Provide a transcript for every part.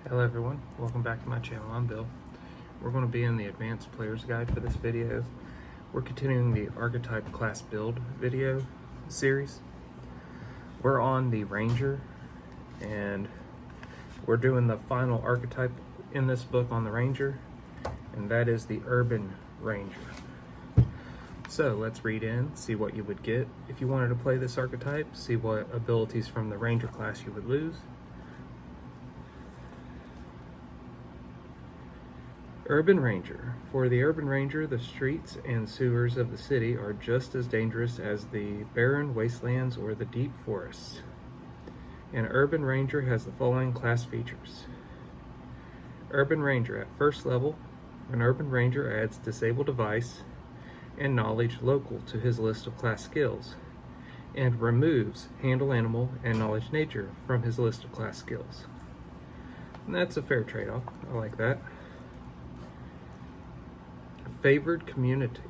Hello everyone, welcome back to my channel. I'm Bill. We're going to be in the Advanced Player's Guide for this video. We're continuing the Archetype class build video series. We're on the Ranger and we're doing the final archetype in this book on the Ranger, and that is the Urban Ranger. So let's read in, see what you would get if you wanted to play this archetype, see what abilities from the Ranger class you would lose. Urban Ranger. For the Urban Ranger, the streets and sewers of the city are just as dangerous as the barren wastelands or the deep forests. An Urban Ranger has the following class features. Urban Ranger. At first level, an Urban Ranger adds Disable Device and Knowledge Local to his list of class skills, and removes Handle Animal and Knowledge Nature from his list of class skills. And that's a fair trade-off. I like that. Favored Community.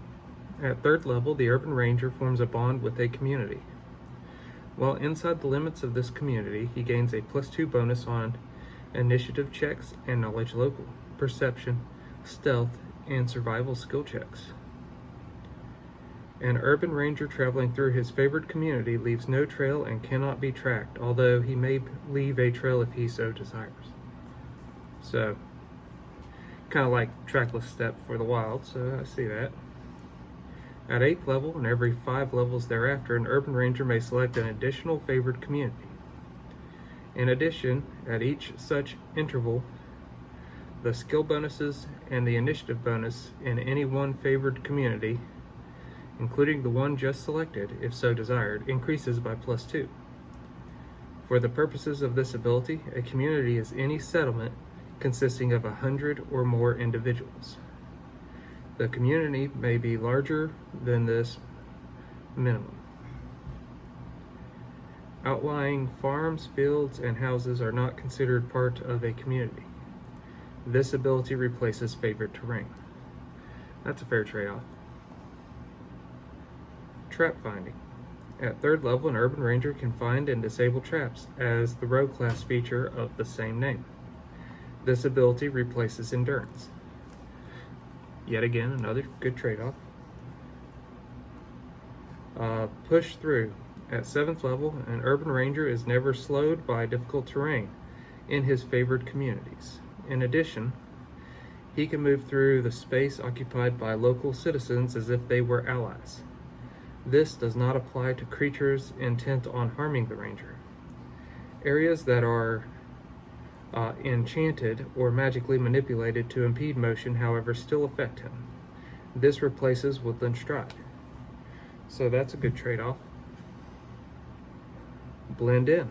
At third level, the Urban Ranger forms a bond with a community. While inside the limits of this community, he gains a +2 bonus on initiative checks and knowledge local, perception, stealth, and survival skill checks. An Urban Ranger traveling through his favored community leaves no trail and cannot be tracked, although he may leave a trail if he so desires. So, kind of like trackless step for the wild, so I see that. At 8th level and every 5 levels thereafter, an Urban Ranger may select an additional favored community. In addition, at each such interval, the skill bonuses and the initiative bonus in any one favored community, including the one just selected, if so desired, increases by +2. For the purposes of this ability, a community is any settlement consisting of 100 or more individuals. The community may be larger than this minimum. Outlying farms, fields, and houses are not considered part of a community. This ability replaces favored terrain. That's a fair trade-off. Trap Finding. At third level, an Urban Ranger can find and disable traps as the rogue class feature of the same name. This ability replaces endurance. Yet again, another good trade-off. Push Through. At 7th level, an Urban Ranger is never slowed by difficult terrain in his favored communities. In addition, he can move through the space occupied by local citizens as if they were allies. This does not apply to creatures intent on harming the Ranger. Areas that are enchanted or magically manipulated to impede motion, however, still affect him. This replaces Woodland Stride. So that's a good trade-off. Blend In.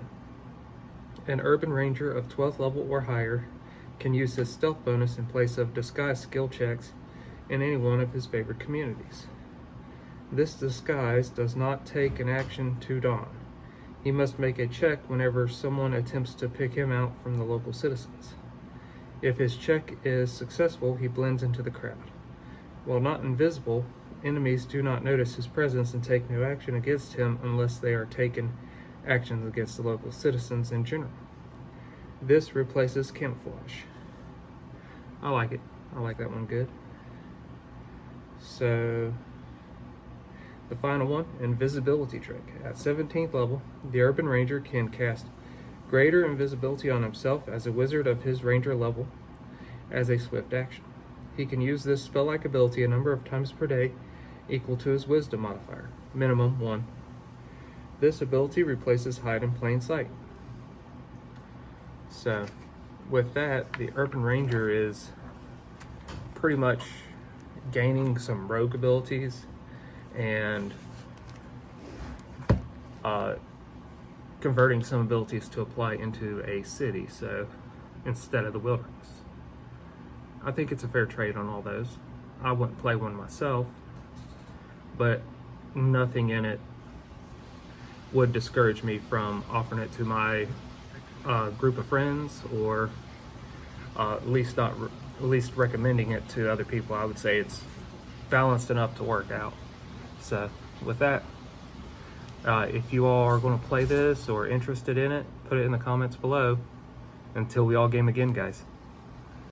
An Urban Ranger of 12th level or higher can use his stealth bonus in place of disguise skill checks in any one of his favorite communities. This disguise does not take an action to don. He must make a check whenever someone attempts to pick him out from the local citizens. If his check is successful, he blends into the crowd. While not invisible, enemies do not notice his presence and take no action against him unless they are taken actions against the local citizens in general. This replaces camouflage. I like it. I like that one good. So, the final one, Invisibility Trick. At 17th level, the Urban Ranger can cast greater invisibility on himself as a wizard of his Ranger level as a swift action. He can use this spell-like ability a number of times per day equal to his Wisdom modifier, minimum 1. This ability replaces Hide in Plain Sight. So, with that, the Urban Ranger is pretty much gaining some rogue abilities and converting some abilities to apply into a city, so instead of the wilderness. I think it's a fair trade on all those. I wouldn't play one myself, but nothing in it would discourage me from offering it to my group of friends, or at least recommending it to other people. I would say it's balanced enough to work out. So with that, if you all are going to play this or interested in it, put it in the comments below. Until we all game again, guys.